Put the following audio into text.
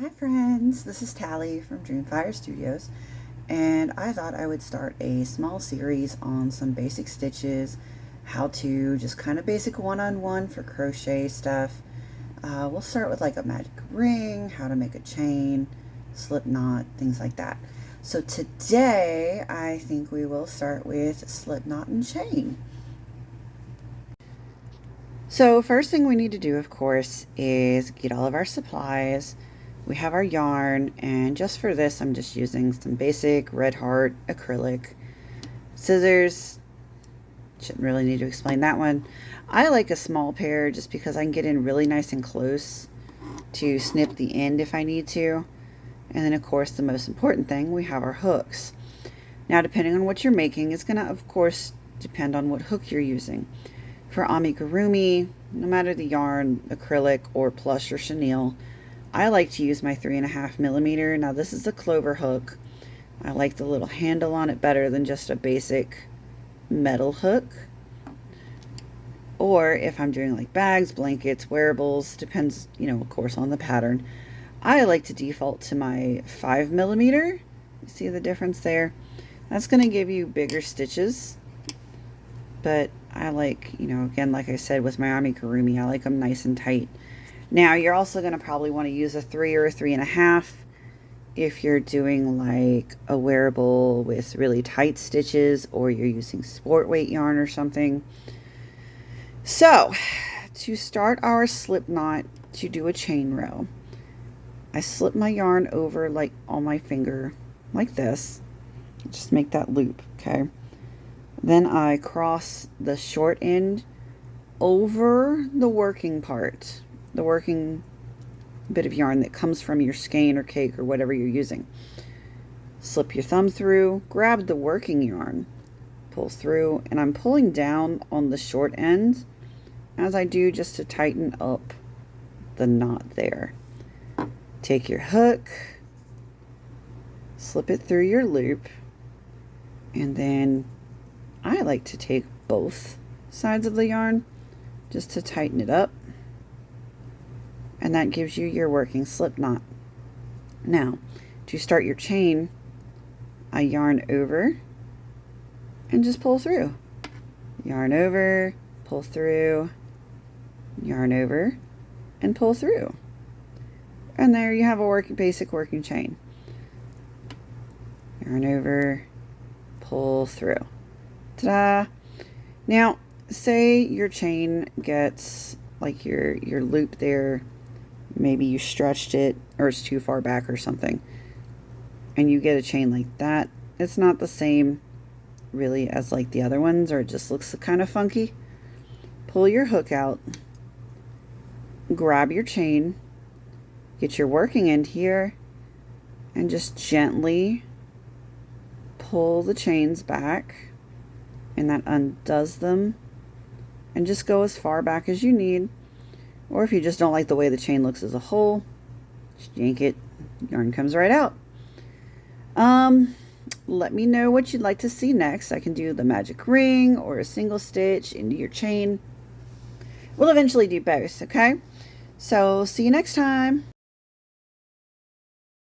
Hi friends, this is Tally from Dreamfire Studios, and I thought I would start a small series on some basic stitches, how to just kind of basic one-on-one for crochet stuff. We'll start with like a magic ring, how to make a chain, slip knot, things like that. So today I think we will start with slip knot and chain. So first thing we need to do, of course, is get all of our supplies. We have our yarn, and just for this I'm just using some basic Red Heart acrylic, scissors. Shouldn't really need to explain that one. I like a small pair just because I can get in really nice and close to snip the end if I need to. And then of course the most important thing, we have our hooks. Now depending on what you're making, it's going to of course depend on what hook you're using. For amigurumi, no matter the yarn, acrylic or plush or chenille, I like to use my 3.5 millimeter. Now this is the clover hook. I like the little handle on it better than just a basic metal hook. Or if I'm doing like bags, blankets, wearables, depends, of course on the pattern. I like to default to my 5 millimeter. You see the difference there? That's going to give you bigger stitches. But I like, again, like I said with my amigurumi, I like them nice and tight. Now you're also going to probably want to use a 3 or a 3.5 if you're doing like a wearable with really tight stitches, or you're using sport weight yarn or something. So to start our slip knot, to do a chain row, I slip my yarn over like on my finger like this. Just make that loop, okay? Then I cross the short end over the working part, the working bit of yarn that comes from your skein or cake or whatever you're using. Slip your thumb through, grab the working yarn, pull through, and I'm pulling down on the short end as I do just to tighten up the knot there. Take your hook, slip it through your loop, and then I like to take both sides of the yarn just to tighten it up. And that gives you your working slip knot. Now, to start your chain, I yarn over and just pull through. Yarn over, pull through, yarn over, and pull through. And there you have a basic working chain. Yarn over, pull through. Ta-da! Now, say your chain gets like your loop there, maybe you stretched it or it's too far back or something, and you get a chain like that. It's not the same really as like the other ones, or it just looks kind of funky. Pull your hook out, grab your chain, get your working end here, and just gently pull the chains back, and that undoes them, and just go as far back as you need. Or if you just don't like the way the chain looks as a whole, just yank it, yarn comes right out. Let me know what you'd like to see next. I can do the magic ring or a single stitch into your chain. We'll eventually do both, okay? So see you next time.